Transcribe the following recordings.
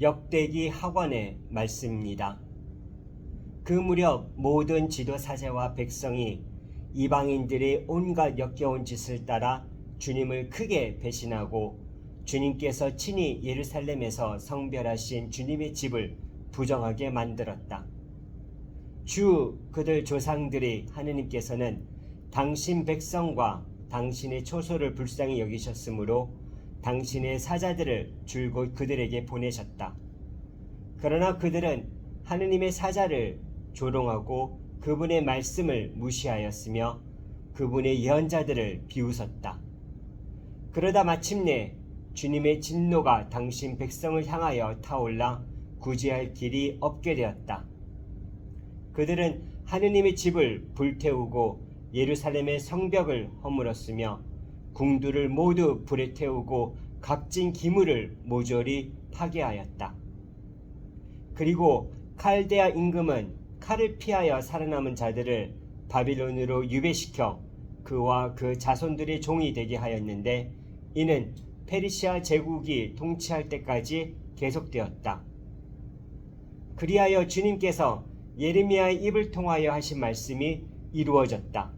역대기 학원의 말씀입니다. 그 무렵 모든 지도사제와 백성이 이방인들의 온갖 역겨운 짓을 따라 주님을 크게 배신하고 주님께서 친히 예루살렘에서 성별하신 주님의 집을 부정하게 만들었다. 그들 조상들이 하느님께서는 당신 백성과 당신의 초소를 불쌍히 여기셨으므로 당신의 사자들을 줄곧 그들에게 보내셨다. 그러나 그들은 하느님의 사자를 조롱하고 그분의 말씀을 무시하였으며 그분의 예언자들을 비웃었다. 그러다 마침내 주님의 진노가 당신 백성을 향하여 타올라 구제할 길이 없게 되었다. 그들은 하느님의 집을 불태우고 예루살렘의 성벽을 허물었으며 궁두를 모두 불에 태우고 값진 기물을 모조리 파괴하였다. 그리고 칼데아 임금은 칼을 피하여 살아남은 자들을 바빌론으로 유배시켜 그와 그 자손들의 종이 되게 하였는데 이는 페르시아 제국이 통치할 때까지 계속되었다. 그리하여 주님께서 예레미야의 입을 통하여 하신 말씀이 이루어졌다.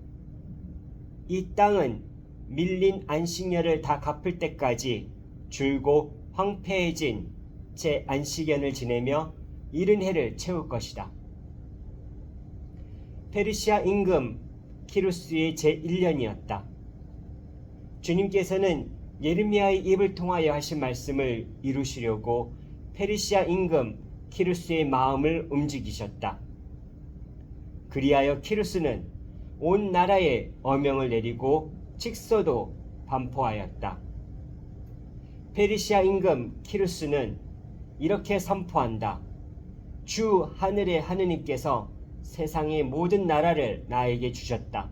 이 땅은 밀린 안식년을 다 갚을 때까지 줄고 황폐해진 제 안식년을 지내며 70해를 채울 것이다. 페르시아 임금 키루스의 제1년이었다. 주님께서는 예레미야의 입을 통하여 하신 말씀을 이루시려고 페르시아 임금 키루스의 마음을 움직이셨다. 그리하여 키루스는 온 나라에 어명을 내리고 칙서도 반포하였다. 페르시아 임금 키루스는 이렇게 선포한다. 주 하늘의 하느님께서 세상의 모든 나라를 나에게 주셨다.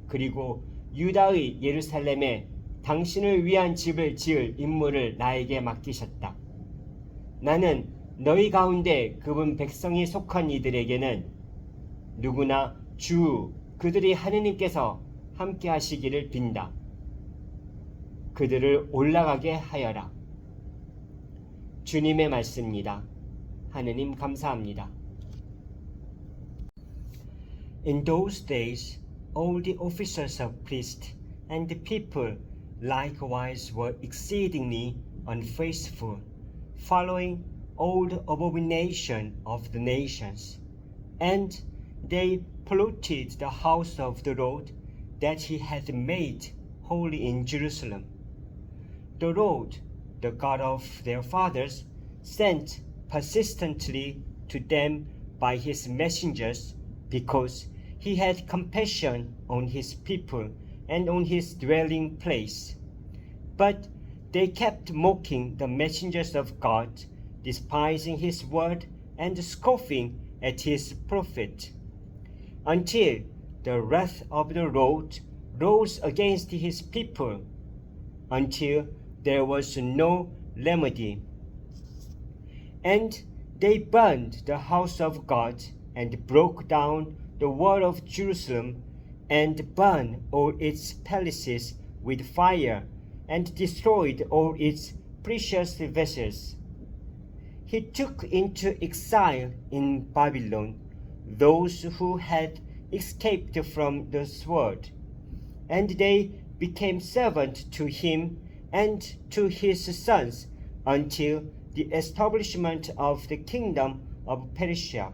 그리고 유다의 예루살렘에 당신을 위한 집을 지을 임무를 나에게 맡기셨다. 나는 너희 가운데 그분 백성이 속한 이들에게는 누구나 그들이 하느님께서 함께 하시기를 빈다. 그들을 올라가게 하여라. 주님의 말씀입니다. 하느님 감사합니다. In those days, all the officers of priests and the people likewise were exceedingly unfaithful, following all the abomination of the nations, and they polluted the house of the Lord that he had made holy in Jerusalem. The Lord, the God of their fathers, sent persistently to them by his messengers, because he had compassion on his people and on his dwelling place. But they kept mocking the messengers of God, despising his word and scoffing at his prophet, until the wrath of the Lord rose against his people, until there was no remedy. And they burned the house of God, and broke down the wall of Jerusalem, and burned all its palaces with fire, and destroyed all its precious vessels. He took into exile in Babylon those who had escaped from the sword, and they became servants to him and to his sons until the establishment of the kingdom of Persia,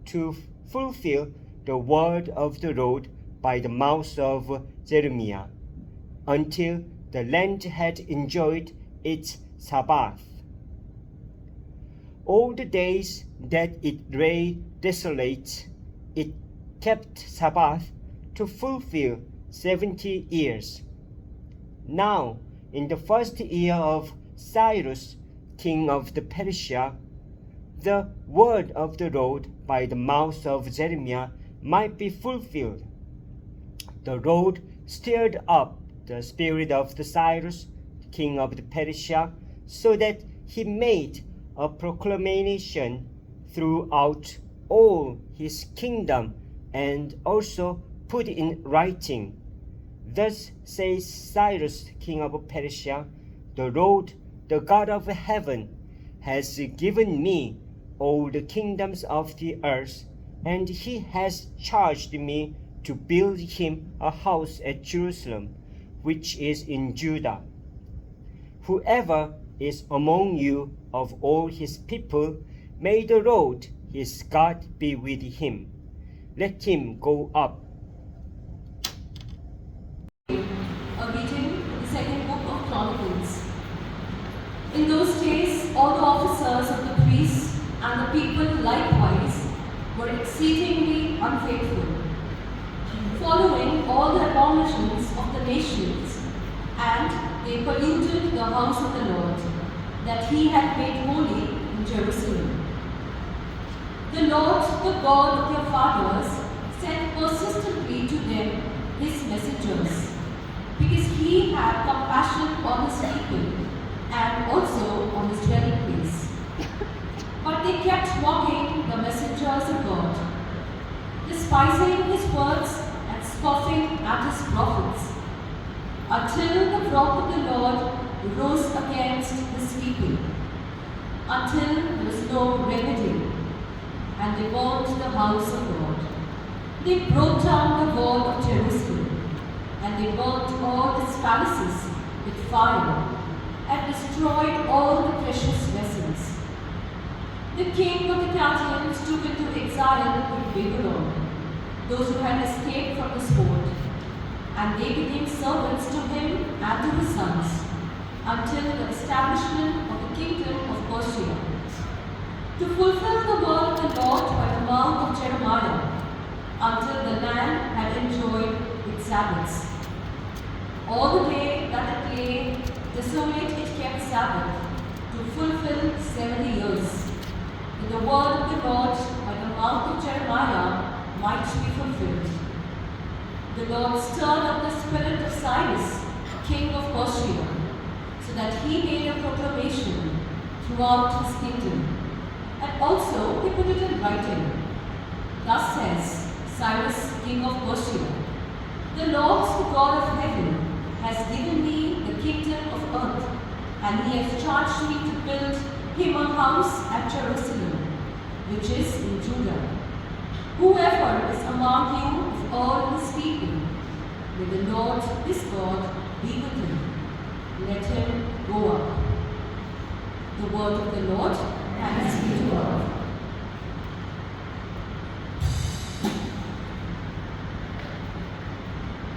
to fulfill the word of the Lord by the mouth of Jeremiah, until the land had enjoyed its Sabbath. All the days that it lay desolate, it kept Sabbath to fulfill 70 years. Now, in the first year of Cyrus, king of the Persia, the word of the Lord by the mouth of Jeremiah might be fulfilled. The Lord stirred up the spirit of the Cyrus, king of the Persia, so that he made a proclamation throughout all his kingdom and also put in writing. Thus says Cyrus, king of Persia, the Lord, the God of heaven, has given me all the kingdoms of the earth, and he has charged me to build him a house at Jerusalem, which is in Judah. Whoever is among you of all his people, may the Lord his God be with him. Let him go up. A reading of the second book of Chronicles. In those days, all the officers of the priests and the people likewise were exceedingly unfaithful, following all the abominations of the nations, and they polluted the house of the Lord, that he had made holy in Jerusalem. The Lord, the God of their fathers, sent persistently to them his messengers, because he had compassion on his people and also on his dwelling place. But they kept mocking the messengers of God, despising his words and scoffing at his prophets, until the wrath of the Lord rose against his people, until there was no remedy, and they burned the house of God. They broke down the wall of Jerusalem, and they burnt all its palaces with fire, and destroyed all the precious vessels. The king of the Chaldeans took into exile in Babylon those who had escaped from the sword, and they became servants to him and to his sons, until the establishment of the kingdom of Persia, to fulfill the word of the Lord by the mouth of Jeremiah, until the land had enjoyed its Sabbaths. All the day that it lay desolate it kept Sabbath, to fulfill 70 years, that the word of the Lord by the mouth of Jeremiah might be fulfilled. The Lord stirred up the spirit of Cyrus, king of Persia, so that he made a proclamation throughout his kingdom, and also he put it in writing. Thus says Cyrus, king of Persia, the Lord, the God of heaven, has given me the kingdom of earth, and he has charged me to build him a house at Jerusalem, which is in Judah. Whoever is among you of all his people, may the Lord his God be with him. Let him go up. The word of the Lord, thanks be to God.